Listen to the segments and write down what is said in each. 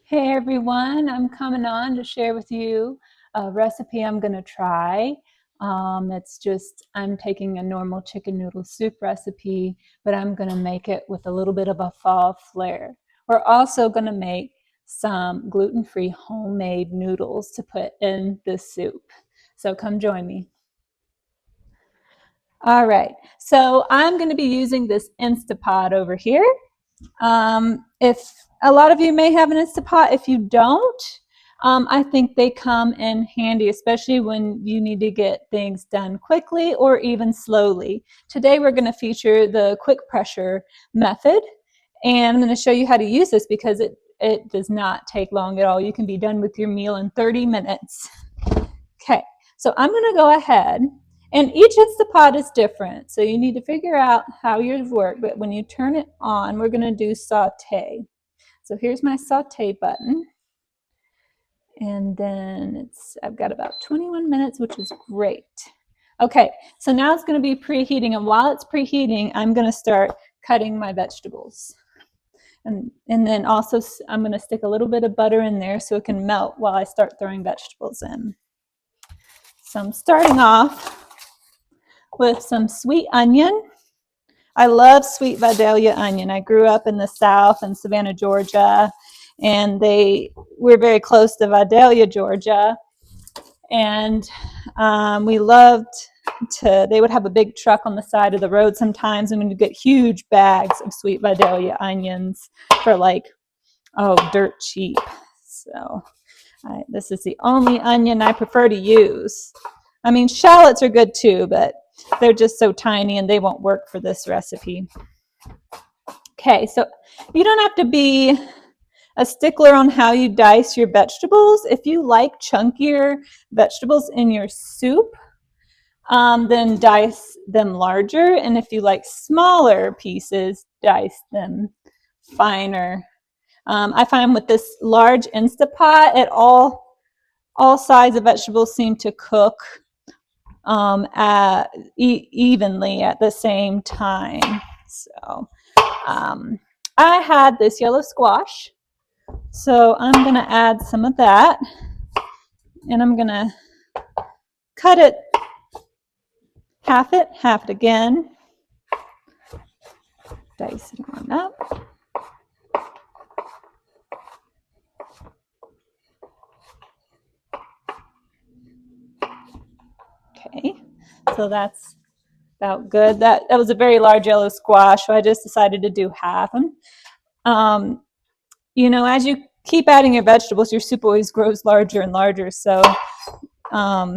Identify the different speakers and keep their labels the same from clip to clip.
Speaker 1: Hey everyone, I'm coming on to share with you a recipe I'm going to try. I'm taking a normal chicken noodle soup recipe, but I'm going to make it with a little bit of a fall flair. We're also going to make some gluten-free homemade noodles to put in this soup. So come join me. All right, so I'm going to be using this Instapot over here. If a lot of you may have an Instapot, if you don't, I think they come in handy, especially when you need to get things done quickly or even slowly. Today we're going to feature the quick pressure method, and I'm going to show you how to use this because it does not take long at all. You can be done with your meal in 30 minutes. Okay, so I'm going to go ahead, and each Instapot is different, so you need to figure out how yours work. But when you turn it on, we're going to do saute. So here's my saute button, and then I've got about 21 minutes, which is great. Okay, so now it's going to be preheating, and while it's preheating, I'm going to start cutting my vegetables. And then also I'm going to stick a little bit of butter in there so it can melt while I start throwing vegetables in. So I'm starting off with some sweet onion. I love sweet Vidalia onion. I grew up in the South in Savannah, Georgia, and we're very close to Vidalia, Georgia. And we loved they would have a big truck on the side of the road sometimes, and we'd get huge bags of sweet Vidalia onions for dirt cheap. So this is the only onion I prefer to use. I mean, shallots are good too, but they're just so tiny and they won't work for this recipe. Okay, so you don't have to be a stickler on how you dice your vegetables. If you like chunkier vegetables in your soup, then dice them larger. And if you like smaller pieces, dice them finer. I find with this large Instapot, all sides of vegetables seem to cook evenly at the same time. So I had this yellow squash, so I'm going to add some of that, and I'm going to cut it, half it again, dice it on up. Okay, so that's about good. That was a very large yellow squash, so I just decided to do half. As you keep adding your vegetables, your soup always grows larger and larger. So I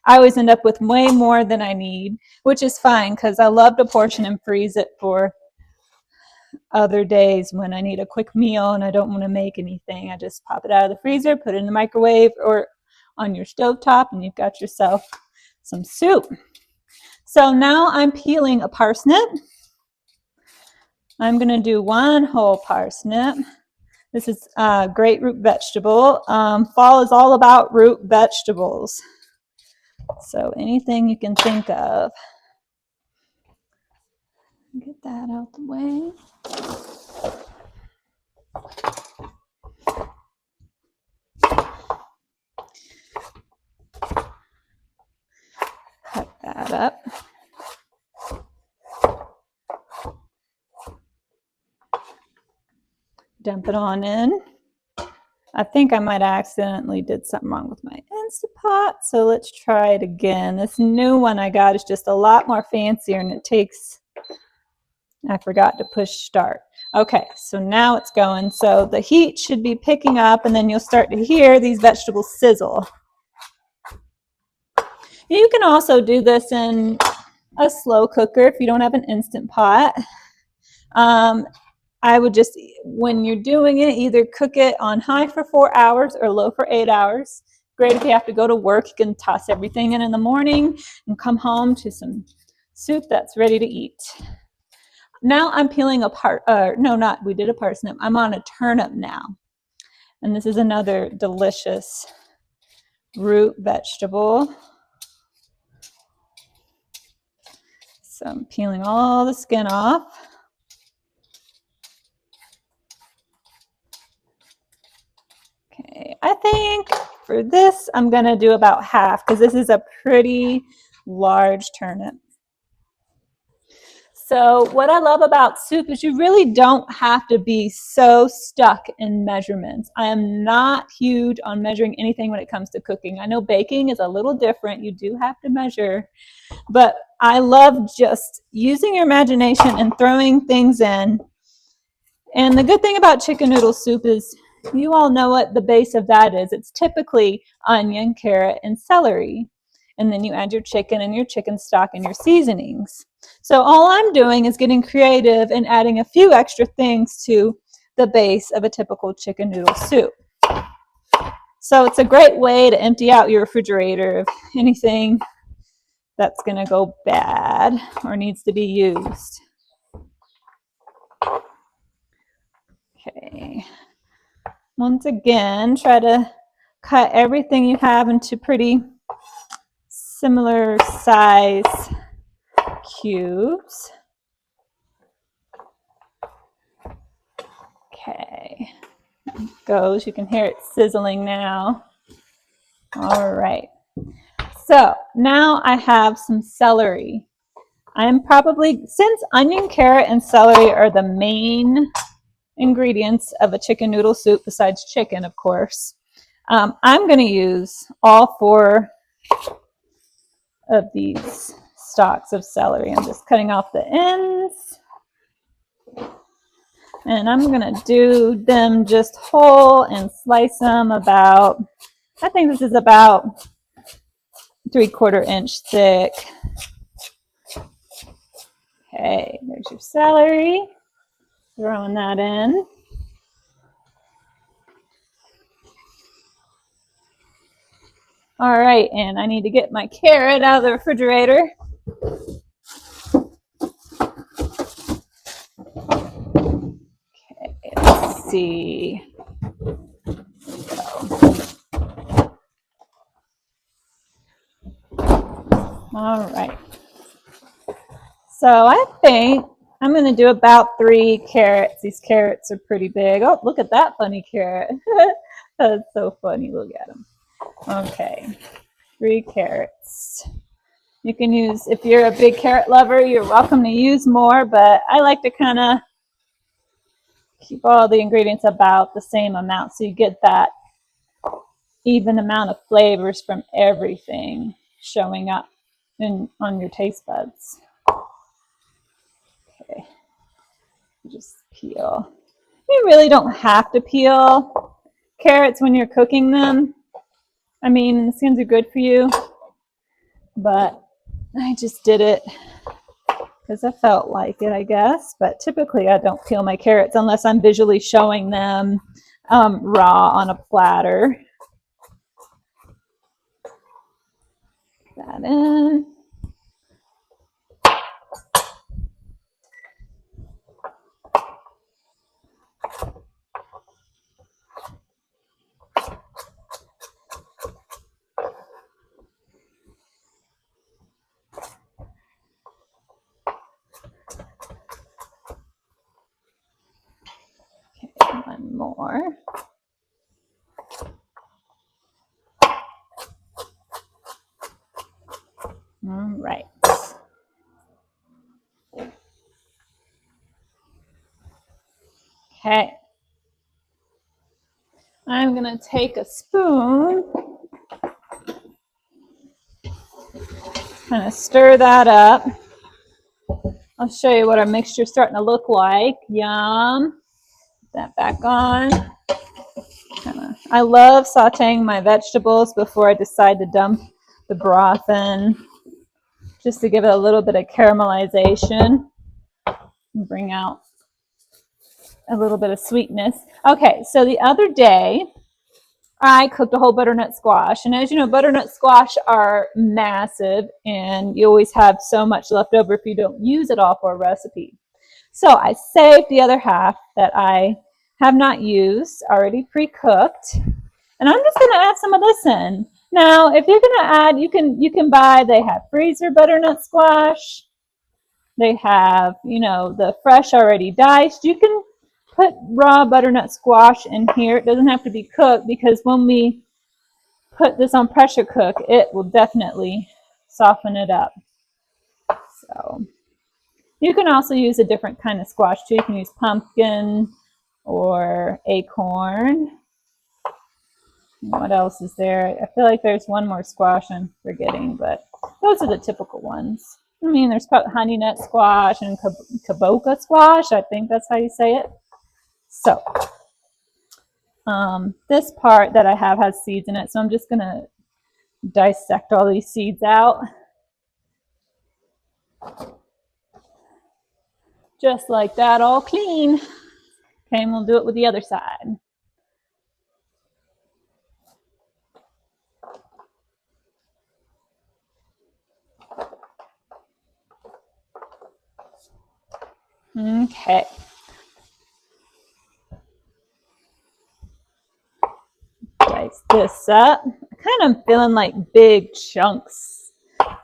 Speaker 1: always end up with way more than I need, which is fine because I love to portion and freeze it for other days when I need a quick meal and I don't want to make anything. I just pop it out of the freezer, put it in the microwave or on your stovetop, and you've got yourself some soup. So now I'm peeling a parsnip. I'm going to do one whole parsnip. This is a great root vegetable. Fall is all about root vegetables. So anything you can think of. Get that out the way. Cut that up. Dump it on in. I think I might accidentally did something wrong with my Instapot, so let's try it again. This new one I got is just a lot more fancier, and I forgot to push start. Okay, so now it's going. So the heat should be picking up, and then you'll start to hear these vegetables sizzle. You can also do this in a slow cooker if you don't have an Instant Pot. I would just, when you're doing it, either cook it on high for 4 hours or low for 8 hours. Great if you have to go to work, you can toss everything in the morning and come home to some soup that's ready to eat. Now I'm peeling we did a parsnip. I'm on a turnip now. And this is another delicious root vegetable. So I'm peeling all the skin off. Okay, I think for this, I'm going to do about half because this is a pretty large turnip. So what I love about soup is you really don't have to be so stuck in measurements. I am not huge on measuring anything when it comes to cooking. I know baking is a little different. You do have to measure, but I love just using your imagination and throwing things in. And the good thing about chicken noodle soup is you all know what the base of that is. It's typically onion, carrot, and celery. And then you add your chicken and your chicken stock and your seasonings. So all I'm doing is getting creative and adding a few extra things to the base of a typical chicken noodle soup. So it's a great way to empty out your refrigerator of anything that's going to go bad or needs to be used. Okay. Once again, try to cut everything you have into pretty similar size cubes. Okay, there it goes. You can hear it sizzling now. All right. So now I have some celery. I'm probably, since onion, carrot, and celery are the main ingredients of a chicken noodle soup, besides chicken, of course, I'm going to use all 4 of these stalks of celery. I'm just cutting off the ends. And I'm going to do them just whole and slice them about, I think this is about 3/4 inch thick. Okay, there's your celery. Throwing that in. All right, and I need to get my carrot out of the refrigerator. Okay, let's see. All right. So I think I'm going to do about 3 carrots. These carrots are pretty big. Oh, look at that funny carrot. That's so funny. Look at them. Okay, 3 carrots. You can use, if you're a big carrot lover, you're welcome to use more, but I like to kind of keep all the ingredients about the same amount so you get that even amount of flavors from everything showing up on your taste buds. Okay, just peel. You really don't have to peel carrots when you're cooking them. I mean, the skins are good for you, but I just did it because I felt like it, I guess. But typically I don't peel my carrots unless I'm visually showing them raw on a platter. Put that in. Okay, one more. All right. Okay. I'm going to take a spoon, kind of stir that up. I'll show you what our mixture is starting to look like. Yum. Put that back on. I love sauteing my vegetables before I decide to dump the broth in, just to give it a little bit of caramelization and bring out a little bit of sweetness. Okay, so the other day I cooked a whole butternut squash, and as you know, butternut squash are massive and you always have so much left over if you don't use it all for a recipe. So I saved the other half that I have not used, already pre-cooked, and I'm just going to add some of this in. Now, if you're going to add, you can buy, they have freezer butternut squash. They have, you know, the fresh already diced. You can put raw butternut squash in here. It doesn't have to be cooked because when we put this on pressure cook, it will definitely soften it up. So you can also use a different kind of squash too. You can use pumpkin or acorn. What else is there? I feel like there's one more squash I'm forgetting, but those are the typical ones. I mean, there's honey nut squash and kaboka squash. I think that's how you say it. So this part that I have has seeds in it, so I'm just going to dissect all these seeds out. Just like that, all clean. Okay, and we'll do it with the other side. Okay. Dice this up. I kind of feeling like big chunks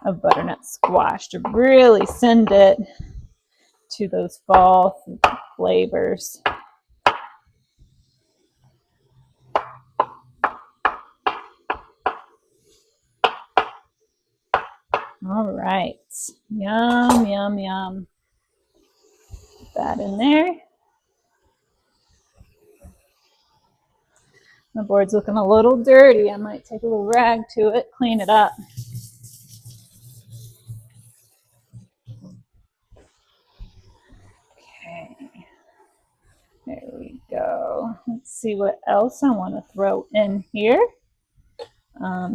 Speaker 1: of butternut squash to really send it to those fall flavors. All right. Yum, yum, yum. Put that in there. My board's looking a little dirty. I might take a little rag to it, clean it up. Okay. There we go. Let's see what else I want to throw in here.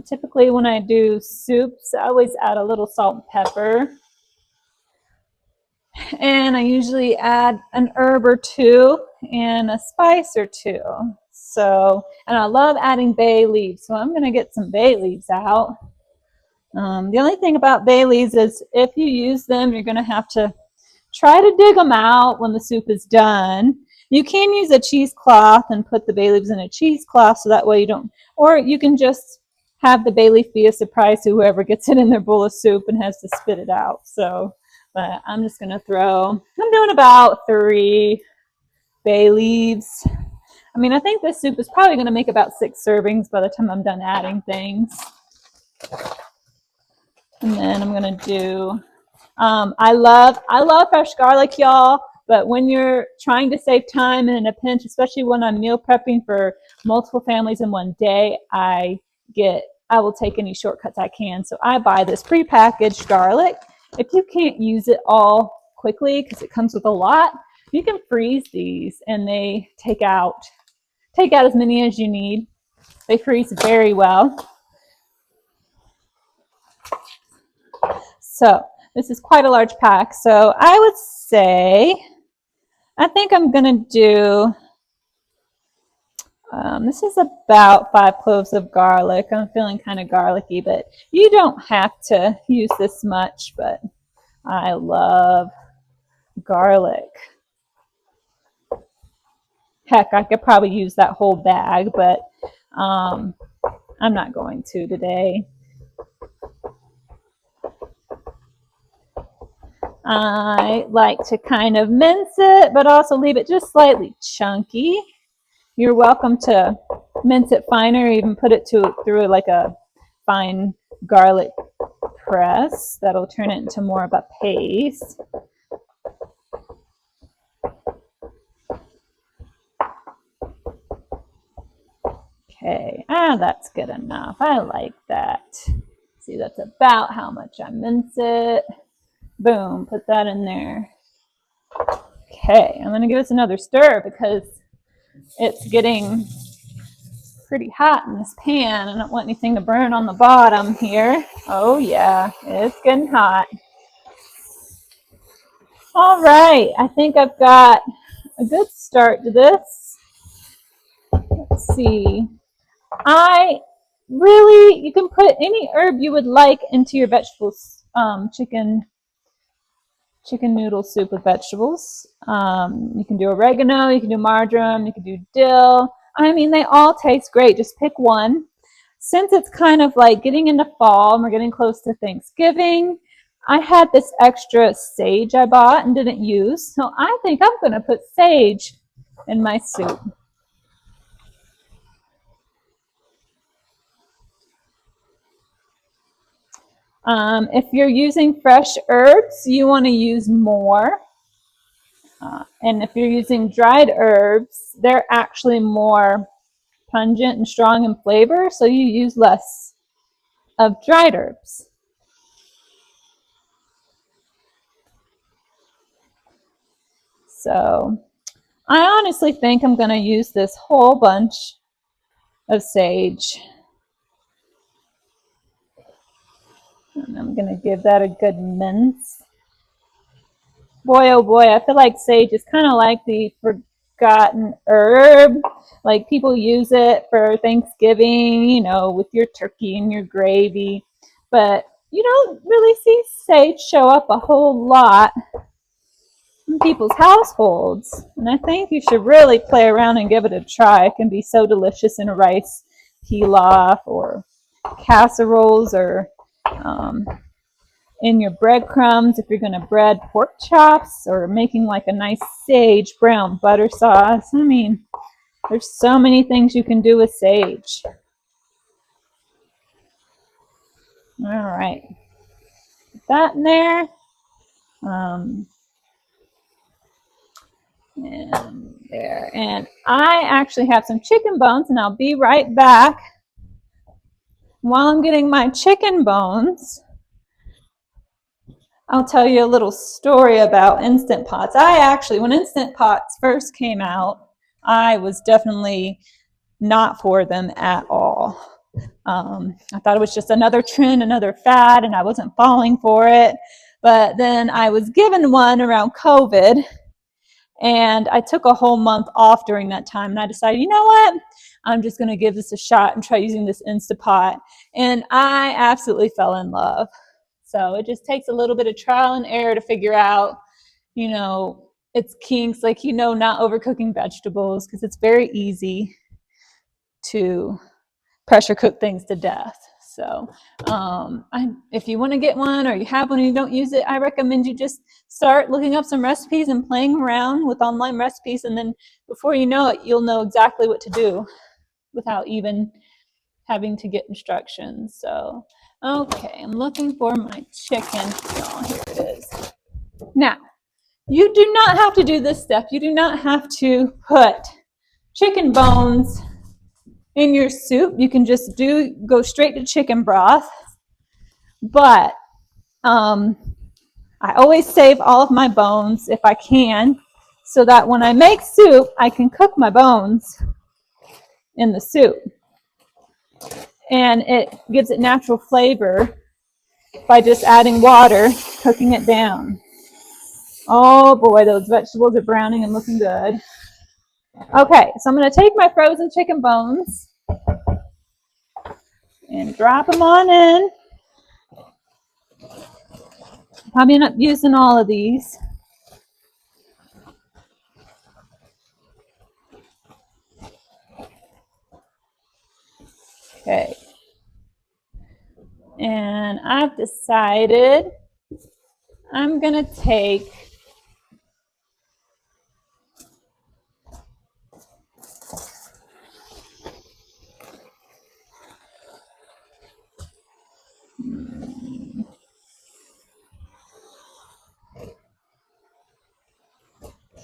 Speaker 1: Typically when I do soups, I always add a little salt and pepper. And I usually add an herb or two and a spice or two. So, and I love adding bay leaves. So I'm going to get some bay leaves out. The only thing about bay leaves is if you use them, you're going to have to try to dig them out when the soup is done. You can use a cheesecloth and put the bay leaves in a cheesecloth so that way you don't, or you can just have the bay leaf be a surprise to whoever gets it in their bowl of soup and has to spit it out. So, but I'm just going to I'm doing about 3 bay leaves. I mean, I think this soup is probably going to make about 6 servings by the time I'm done adding things. And then I'm going to do, I love fresh garlic, y'all. But when you're trying to save time and in a pinch, especially when I'm meal prepping for multiple families in one day, I will take any shortcuts I can. So I buy this prepackaged garlic. If you can't use it all quickly because it comes with a lot, you can freeze these and they take out as many as you need. They freeze very well. So this is quite a large pack. So I would say, I think I'm going to do, this is about 5 cloves of garlic. I'm feeling kind of garlicky, but you don't have to use this much, but I love garlic. Heck, I could probably use that whole bag, but I'm not going to today. I like to kind of mince it, but also leave it just slightly chunky. You're welcome to mince it finer, or even put it through like a fine garlic press. That'll turn it into more of a paste. Okay, that's good enough. I like that. See, that's about how much I mince it. Boom, put that in there. Okay, I'm going to give this another stir because it's getting pretty hot in this pan. I don't want anything to burn on the bottom here. Oh yeah, it's getting hot. All right, I think I've got a good start to this. Let's see. You can put any herb you would like into your vegetables, chicken noodle soup with vegetables. You can do oregano, you can do marjoram, you can do dill. I mean, they all taste great. Just pick one. Since it's kind of like getting into fall and we're getting close to Thanksgiving, I had this extra sage I bought and didn't use. So I think I'm going to put sage in my soup. If you're using fresh herbs, you want to use more. And if you're using dried herbs, they're actually more pungent and strong in flavor, so you use less of dried herbs. So I honestly think I'm going to use this whole bunch of sage. And I'm going to give that a good mince. Boy, oh boy, I feel like sage is kind of like the forgotten herb. Like people use it for Thanksgiving, you know, with your turkey and your gravy. But you don't really see sage show up a whole lot in people's households. And I think you should really play around and give it a try. It can be so delicious in a rice pilaf or casseroles, or in your breadcrumbs if you're going to bread pork chops, or making like a nice sage brown butter sauce. I mean, there's so many things you can do with sage. All right, put that in there. And there. And I actually have some chicken bones, and I'll be right back. While I'm getting my chicken bones, I'll tell you a little story about Instant Pots. When Instant Pots first came out, I was definitely not for them at all. I thought it was just another trend, another fad, and I wasn't falling for it. But then I was given one around COVID, and I took a whole month off during that time, and I decided, you know what? I'm just going to give this a shot and try using this Instapot. And I absolutely fell in love. So it just takes a little bit of trial and error to figure out, you know, its kinks, like, you know, not overcooking vegetables, because it's very easy to pressure cook things to death. So if you want to get one, or you have one and you don't use it, I recommend you just start looking up some recipes and playing around with online recipes, and then before you know it, you'll know exactly what to do without even having to get instructions. So okay, I'm looking for my chicken. Oh, here it is. Now, you do not have to do this step. You do not have to put chicken bones in your soup. You can just go straight to chicken broth. But I always save all of my bones if I can, so that when I make soup, I can cook my bones in the soup. And it gives it natural flavor by just adding water, cooking it down. Oh boy, those vegetables are browning and looking good. Okay, so I'm going to take my frozen chicken bones and drop them on in. Probably not using all of these. Okay. And I've decided I'm going to take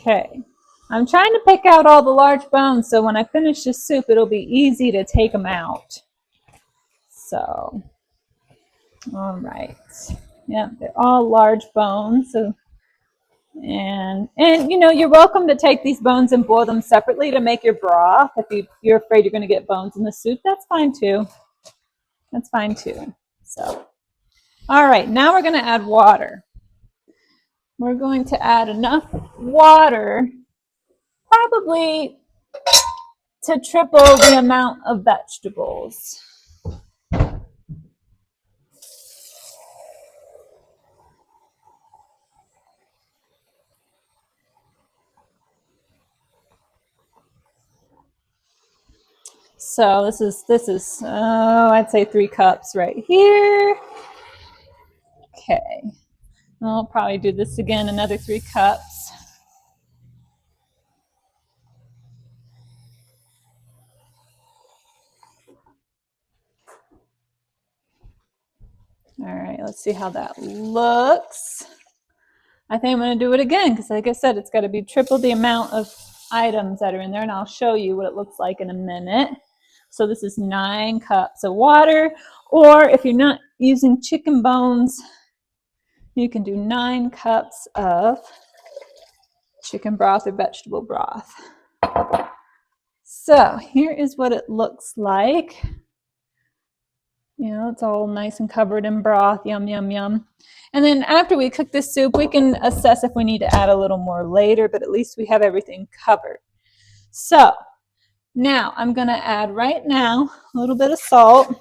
Speaker 1: Okay, I'm trying to pick out all the large bones, so when I finish this soup, it'll be easy to take them out. So, all right. Yeah, they're all large bones. So, and you know, you're welcome to take these bones and boil them separately to make your broth. If you're afraid you're going to get bones in the soup, that's fine too. That's fine too. So, all right, now we're going to add water. We're going to add enough water, probably to triple the amount of vegetables. So this is I'd say 3 cups right here. Okay, I'll probably do this again, another 3 cups. All right, let's see how that looks. I think I'm going to do it again because, like I said, it's got to be triple the amount of items that are in there, and I'll show you what it looks like in a minute. So this is 9 cups of water, or if you're not using chicken bones, you can do 9 cups of chicken broth or vegetable broth. So here is what it looks like. You know, it's all nice and covered in broth. Yum, yum, yum. And then after we cook this soup, we can assess if we need to add a little more later, but at least we have everything covered. So now I'm going to add right now a little bit of salt.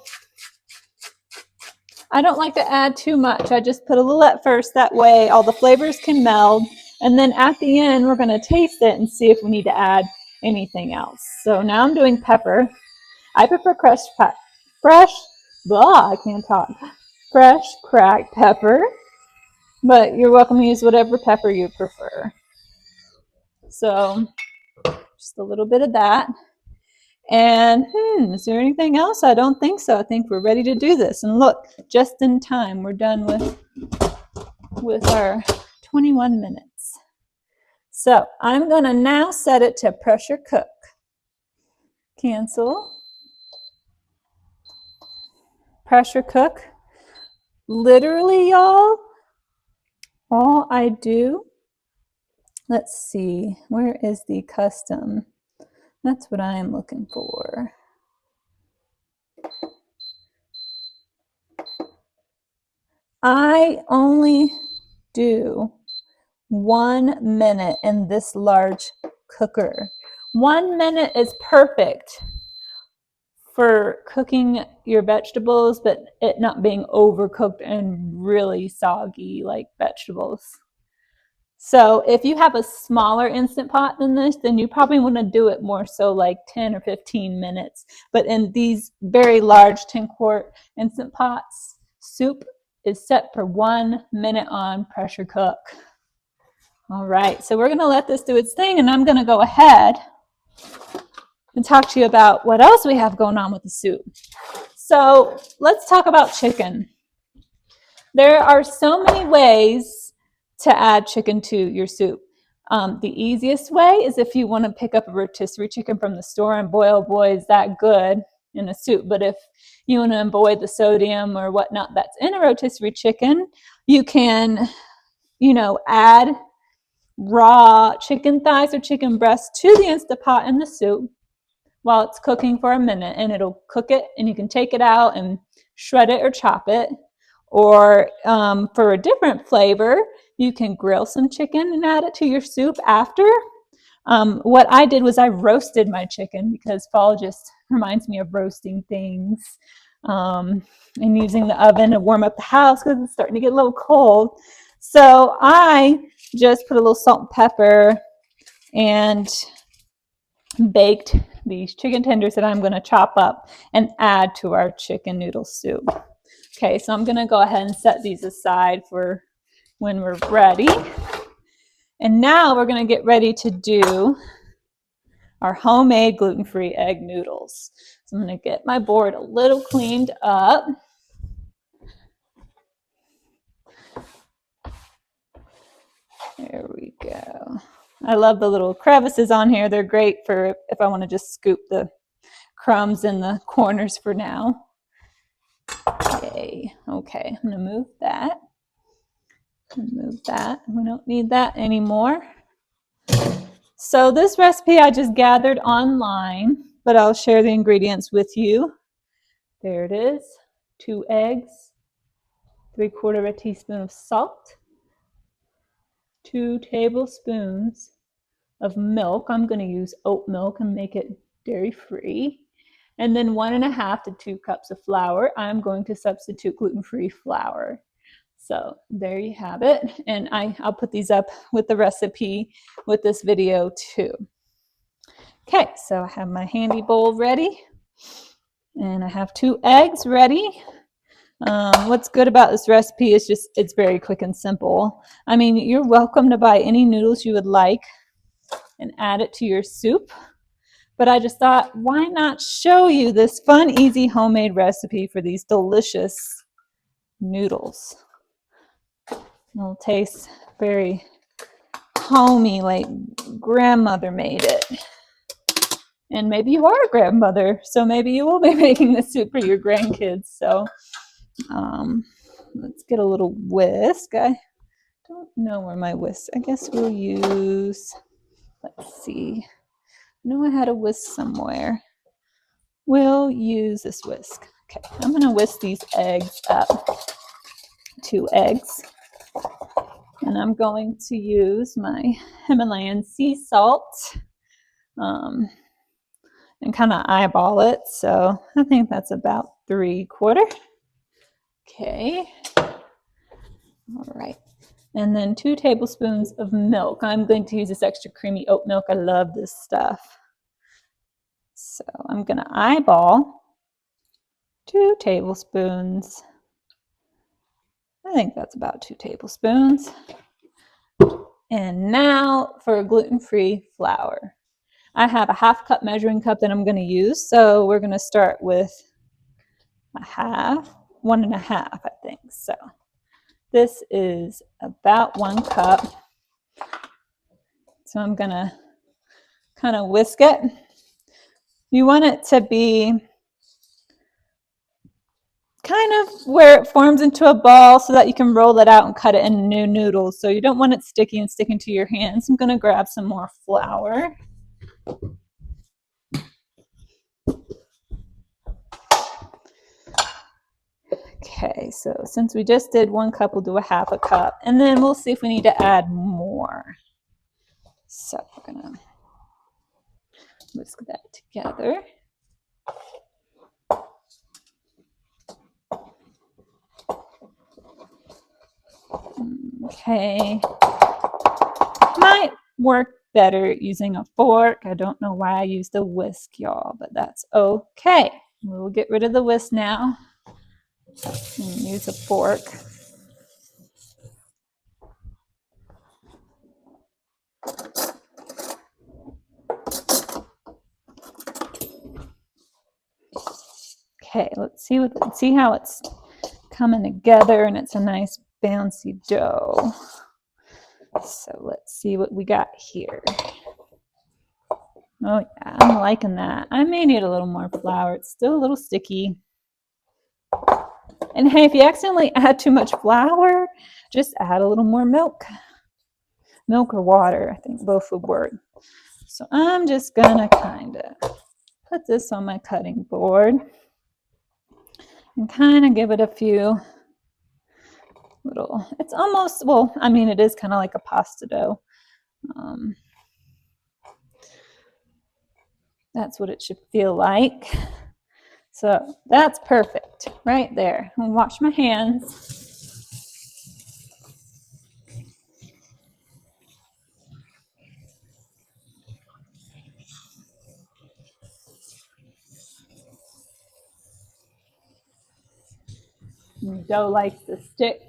Speaker 1: I don't like to add too much. I just put a little at first. That way all the flavors can meld. And then at the end, we're going to taste it and see if we need to add anything else. So now I'm doing pepper. I prefer I can't talk. Fresh cracked pepper, but you're welcome to use whatever pepper you prefer. So just a little bit of that. And is there anything else? I don't think so. I think we're ready to do this. And look, just in time, we're done with our 21 minutes. So I'm going to now set it to pressure cook. Cancel. Pressure cook. Literally, y'all, all I do, let's see, where is the custom? That's what I'm looking for. I only do 1 minute in this large cooker. 1 minute is perfect for cooking your vegetables, but it not being overcooked and really soggy like vegetables. So if you have a smaller Instant Pot than this, then you probably want to do it more so like 10 or 15 minutes. But in these very large 10-quart Instant Pots, soup is set for 1 minute on pressure cook. All right, so we're going to let this do its thing, and I'm going to go ahead and talk to you about what else we have going on with the soup. So let's talk about chicken. There are so many ways to add chicken to your soup. The easiest way is if you want to pick up a rotisserie chicken from the store, and boy, is that good in a soup. But if you want to avoid the sodium or whatnot that's in a rotisserie chicken, you can, add raw chicken thighs or chicken breasts to the Instant Pot in the soup while it's cooking for a minute, and it'll cook it, and you can take it out and shred it or chop it. Or for a different flavor, you can grill some chicken and add it to your soup after. What I did was I roasted my chicken because fall just reminds me of roasting things, and using the oven to warm up the house because it's starting to get a little cold. So I just put a little salt and pepper and baked these chicken tenders that I'm going to chop up and add to our chicken noodle soup. Okay, so I'm going to go ahead and set these aside for when we're ready. And now we're going to get ready to do our homemade gluten-free egg noodles. So I'm going to get my board a little cleaned up. There we go. I love the little crevices on here. They're great for if I want to just scoop the crumbs in the corners for now. Yay. Okay, I'm going to move that. Move that. We don't need that anymore. So this recipe I just gathered online, but I'll share the ingredients with you. There it is. 2 eggs, 3/4 of a teaspoon of salt, 2 tablespoons of milk. I'm going to use oat milk and make it dairy-free. And then 1.5 to 2 cups of flour. I'm going to substitute gluten-free flour. So there you have it. And I'll put these up with the recipe with this video too. Okay, so I have my handy bowl ready. And I have 2 eggs ready. What's good about this recipe is just it's very quick and simple. I mean, you're welcome to buy any noodles you would like and add it to your soup. But I just thought, why not show you this fun, easy homemade recipe for these delicious noodles. It'll taste very homey, like grandmother made it. And maybe you are a grandmother, so maybe you will be making this soup for your grandkids. So let's get a little whisk. I don't know where my whisk. I guess we'll use, let's see. I know I had a whisk somewhere. We'll use this whisk. Okay, I'm going to whisk these eggs up. 2 eggs. And I'm going to use my Himalayan sea salt and kind of eyeball it. So I think that's about 3/4. Okay. All right. And then 2 tablespoons of milk. I'm going to use this extra creamy oat milk. I love this stuff. So I'm going to eyeball 2 tablespoons. I think that's about 2 tablespoons. And now for gluten-free flour. I have a 1/2 cup measuring cup that I'm going to use. So we're going to start with 1 1/2, I think. So this is about 1 cup. So I'm going to kind of whisk it. You want it to be kind of where it forms into a ball so that you can roll it out and cut it into new noodles. So you don't want it sticky and sticking to your hands. I'm going to grab some more flour. Okay, so since we just did 1 cup, we'll do a 1/2 cup. And then we'll see if we need to add more. So we're going to whisk that together. Okay. Might work better using a fork. I don't know why I used a whisk, y'all, but that's okay. We'll get rid of the whisk now and use a fork. Okay, let's see how it's coming together, and it's a nice bouncy dough. So let's see what we got here. Oh yeah, I'm liking that. I may need a little more flour. It's still a little sticky. And hey, if you accidentally add too much flour, just add a little more milk. Milk or water, I think both would work. So I'm just gonna kind of put this on my cutting board and kind of give it a few little, it's almost, well, I mean, it is kind of like a pasta dough. That's what it should feel like. So that's perfect right there. I'm gonna wash my hands. The dough likes to stick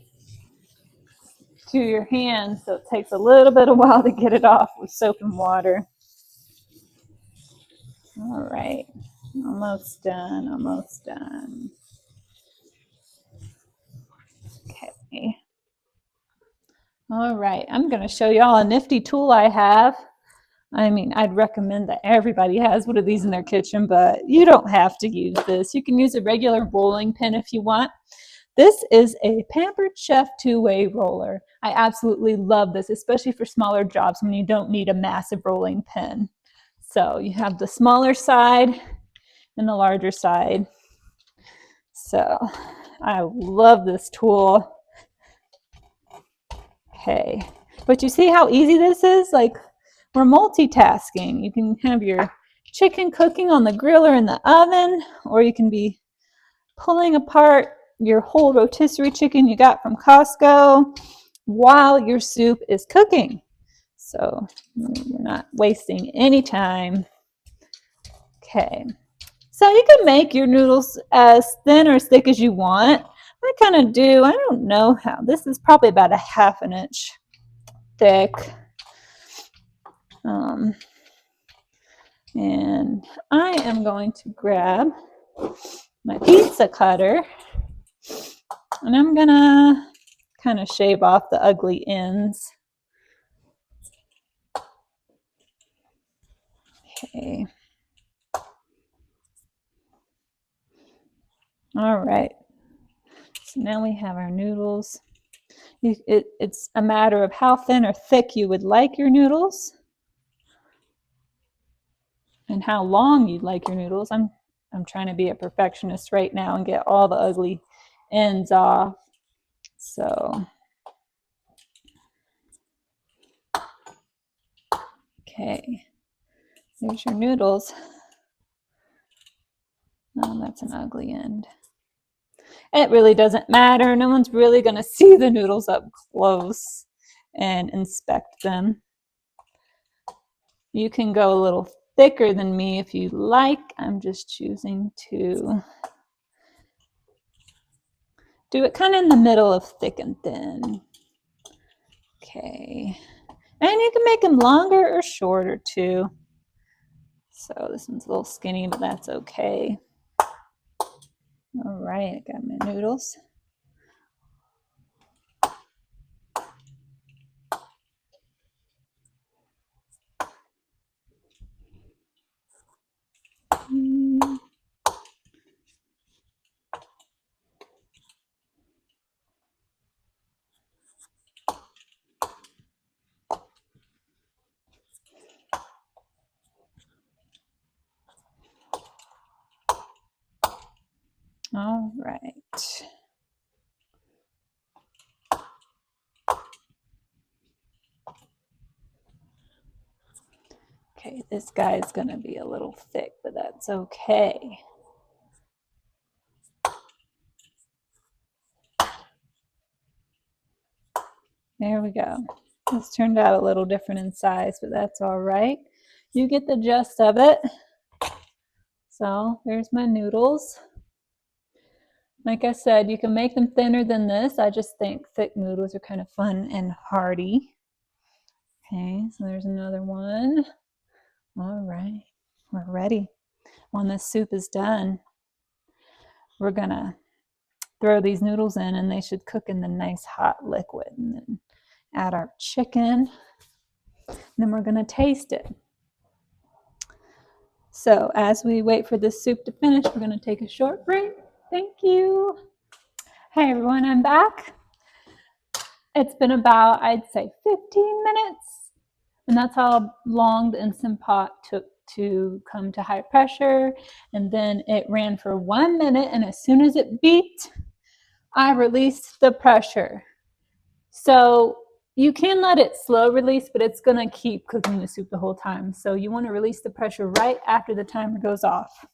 Speaker 1: to your hands, so it takes a little bit of while to get it off with soap and water. All right, almost done, almost done. Okay. All right, I'm going to show y'all a nifty tool I have. I mean, I'd recommend that everybody has one of these in their kitchen, but you don't have to use this. You can use a regular rolling pin if you want. This is a Pampered Chef 2-way roller. I absolutely love this, especially for smaller jobs when you don't need a massive rolling pin. So you have the smaller side and the larger side. So I love this tool. Okay, but you see how easy this is? Like, we're multitasking. You can have your chicken cooking on the grill or in the oven, or you can be pulling apart your whole rotisserie chicken you got from Costco while your soup is cooking. So you're not wasting any time. Okay, so you can make your noodles as thin or as thick as you want. I kind of do, I don't know how, this is probably about a 1/2 inch thick. And I am going to grab my pizza cutter And I'm gonna kind of shave off the ugly ends. Okay. All right. So now we have our noodles. It's a matter of how thin or thick you would like your noodles and how long you'd like your noodles. I'm trying to be a perfectionist right now and get all the ugly ends off. So, okay, there's your noodles. Oh, that's an ugly end. It really doesn't matter. No one's really going to see the noodles up close and inspect them. You can go a little thicker than me if you like. I'm just choosing to do it kind of in the middle of thick and thin. Okay. And you can make them longer or shorter too. So this one's a little skinny, but that's okay. All right, I got my noodles. All right. Okay, this guy's gonna be a little thick, but that's okay. There we go. This turned out a little different in size, but that's all right. You get the gist of it. So there's my noodles. Like I said, you can make them thinner than this. I just think thick noodles are kind of fun and hearty. Okay, so there's another one. All right, we're ready. When this soup is done, we're gonna throw these noodles in and they should cook in the nice hot liquid. And then add our chicken. And then we're gonna taste it. So as we wait for this soup to finish, we're gonna take a short break. Thank you. Hey everyone, I'm back. It's been about, I'd say 15 minutes. And that's how long the Instant Pot took to come to high pressure. And then it ran for 1 minute. And as soon as it beeped, I released the pressure. So you can let it slow release, but it's going to keep cooking the soup the whole time. So you want to release the pressure right after the timer goes off.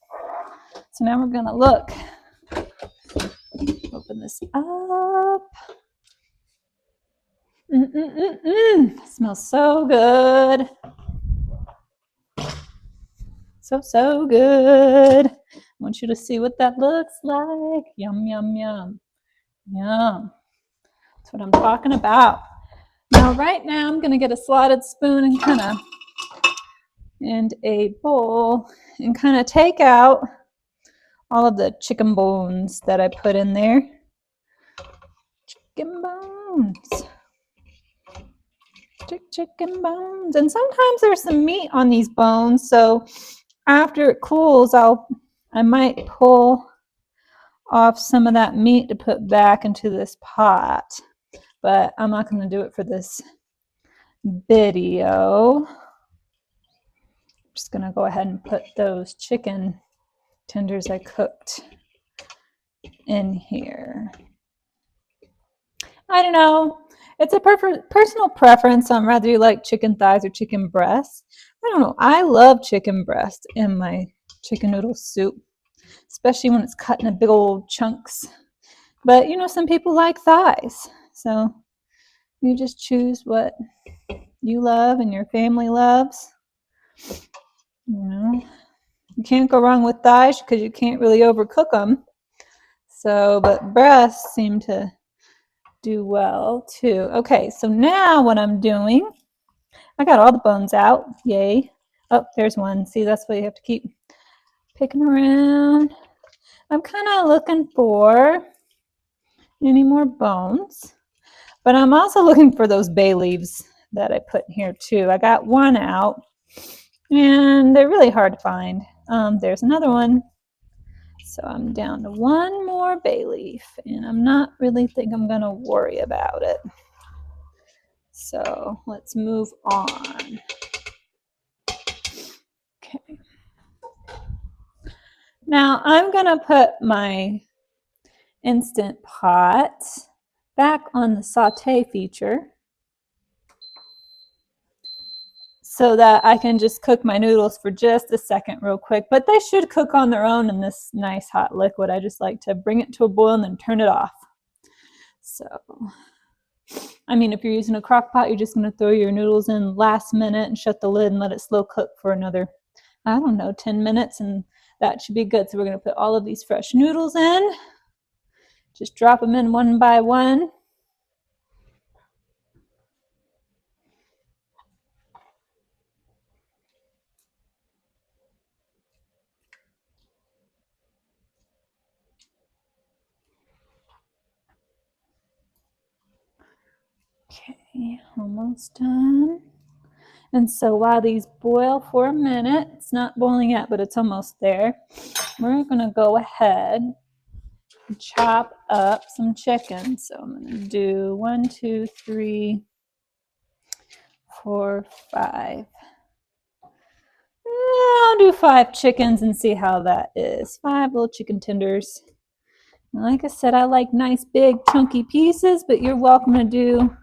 Speaker 1: So now we're going to look. Open this up. It smells so good. So good. I want you to see what that looks like. Yum, yum, yum. Yum. That's what I'm talking about. Now, right now, I'm going to get a slotted spoon and a bowl and kind of take out all of the chicken bones that I put in there. Chicken bones. Chicken bones. And sometimes there's some meat on these bones, so after it cools, I might pull off some of that meat to put back into this pot, but I'm not going to do it for this video. I'm just going to go ahead and put those chicken tenders I cooked in here. I don't know. It's a personal preference on whether you like chicken thighs or chicken breasts. I don't know. I love chicken breast in my chicken noodle soup, especially when it's cut in big old chunks. But, some people like thighs. So you just choose what you love and your family loves. You can't go wrong with thighs because you can't really overcook them. So, but breasts seem to do well too. Okay, so now what I'm doing, I got all the bones out. Yay. Oh, there's one. See, that's why you have to keep picking around. I'm kind of looking for any more bones. But I'm also looking for those bay leaves that I put in here too. I got one out and they're really hard to find. There's another one. So I'm down to one more bay leaf and I'm not really think I'm gonna worry about it. So let's move on. Okay. Now I'm gonna put my Instant Pot back on the saute feature so that I can just cook my noodles for just a second real quick, but they should cook on their own in this nice hot liquid. I just like to bring it to a boil and then turn it off. So, I mean, if you're using a crock pot, you're just going to throw your noodles in last minute and shut the lid and let it slow cook for another, I don't know, 10 minutes and that should be good. So we're going to put all of these fresh noodles in. Just drop them in one by one. Okay, almost done. And so while these boil for a minute, it's not boiling yet, but it's almost there, we're going to go ahead and chop up some chicken. So I'm going to do 1, 2, 3, 4, 5. I'll do 5 chickens and see how that is. 5 little chicken tenders. And like I said, I like nice big chunky pieces, but you're welcome to do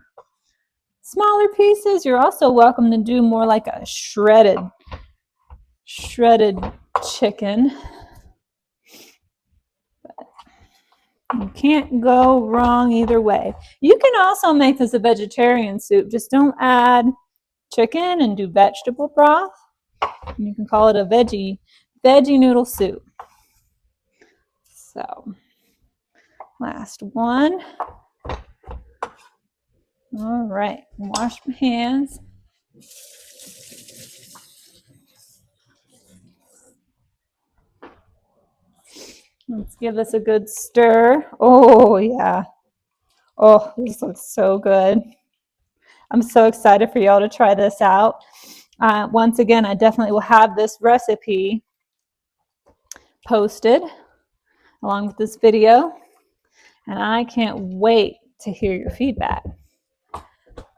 Speaker 1: smaller pieces. You're also welcome to do more like a shredded chicken. But you can't go wrong either way. You can also make this a vegetarian soup. Just don't add chicken and do vegetable broth. You can call it a veggie noodle soup. So, last one. All right, wash my hands. Let's give this a good stir. Oh, yeah. Oh, this looks so good. I'm so excited for y'all to try this out. Once again, I definitely will have this recipe posted along with this video, and I can't wait to hear your feedback.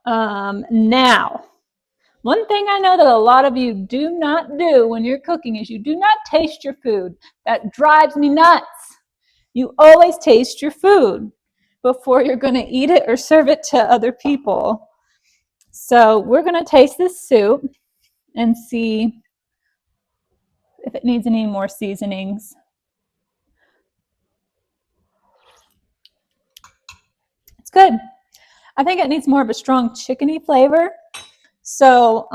Speaker 1: Now, one thing I know that a lot of you do not do when you're cooking is you do not taste your food. That drives me nuts. You always taste your food before you're going to eat it or serve it to other people. So we're going to taste this soup and see if it needs any more seasonings. It's good. I think it needs more of a strong chickeny flavor. So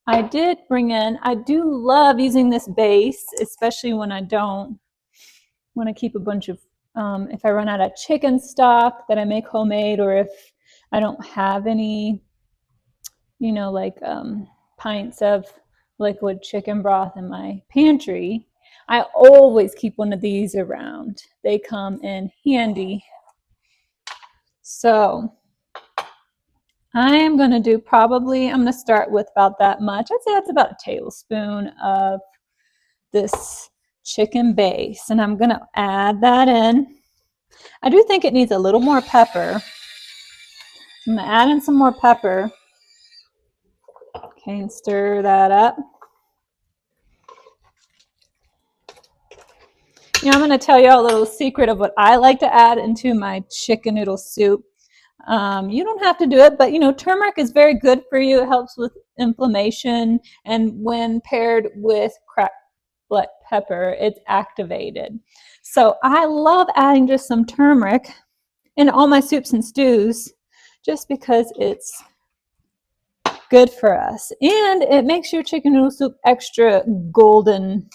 Speaker 1: I did bring in, I do love using this base, especially when I don't want to keep a bunch of, if I run out of chicken stock that I make homemade, or if I don't have any, like pints of liquid chicken broth in my pantry, I always keep one of these around. They come in handy. So I am going to do I'm going to start with about that much. I'd say that's about a tablespoon of this chicken base, and I'm going to add that in. I do think it needs a little more pepper. I'm going to add in some more pepper. Okay, and stir that up. I'm going to tell you a little secret of what I like to add into my chicken noodle soup. You don't have to do it, but turmeric is very good for you. It helps with inflammation, and when paired with cracked black pepper, it's activated. So I love adding just some turmeric in all my soups and stews just because it's good for us, and it makes your chicken noodle soup extra golden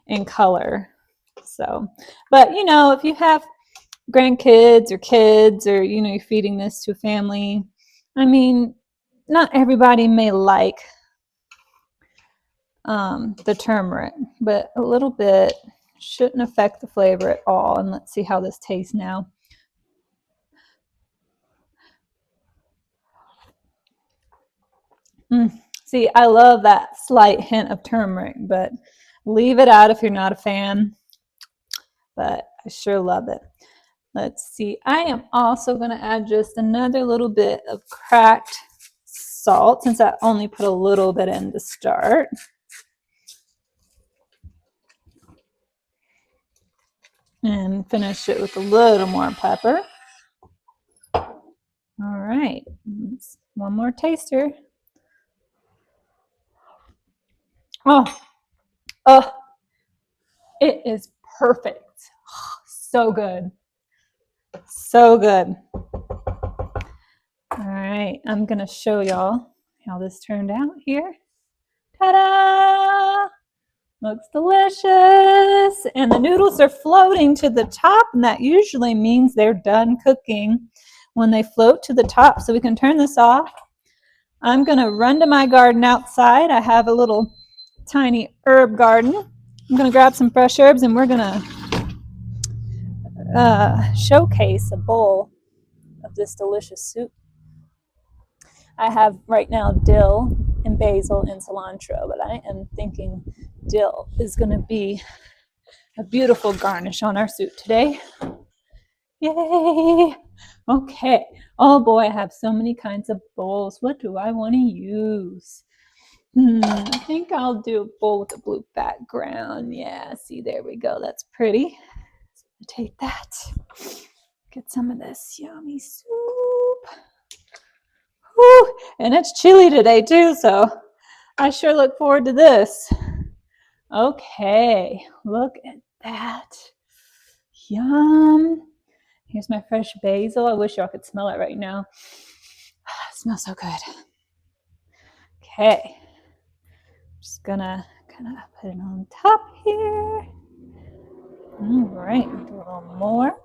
Speaker 1: in color. So, but if you have grandkids or kids, or you're feeding this to a family, I mean, not everybody may like the turmeric, but a little bit Shouldn't affect the flavor at all. And let's see how this tastes now. See, I love that slight hint of turmeric, but leave it out if you're not a fan. But I sure love it. Let's see. I am also going to add just another little bit of cracked salt, since I only put a little bit in to start. And finish it with a little more pepper. All right. One more taster. Oh, it is perfect. So good. So good. All right, I'm going to show y'all how this turned out here. Ta-da! Looks delicious. And the noodles are floating to the top, and that usually means they're done cooking when they float to the top. So we can turn this off. I'm going to run to my garden outside. I have a little tiny herb garden. I'm going to grab some fresh herbs, and we're going to showcase a bowl of this delicious soup. I have right now dill and basil and cilantro, but I am thinking dill is going to be a beautiful garnish on our soup today. Yay! Okay. Oh boy, I have so many kinds of bowls. What do I want to use? I think I'll do a bowl with a blue background. Yeah, see, there we go. That's pretty. So take that. Get some of this yummy soup. Whew, and it's chilly today too, so I sure look forward to this. Okay, look at that. Yum. Here's my fresh basil. I wish y'all could smell it right now. It smells so good. Okay, just gonna kind of put it on top here. All right, a little more.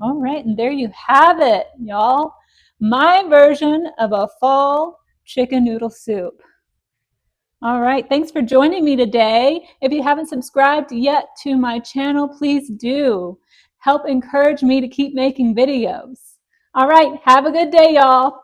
Speaker 1: All right, and there you have it, y'all. My version of a fall chicken noodle soup. All right, thanks for joining me today. If you haven't subscribed yet to my channel, please do. Help encourage me to keep making videos. All right, have a good day, y'all.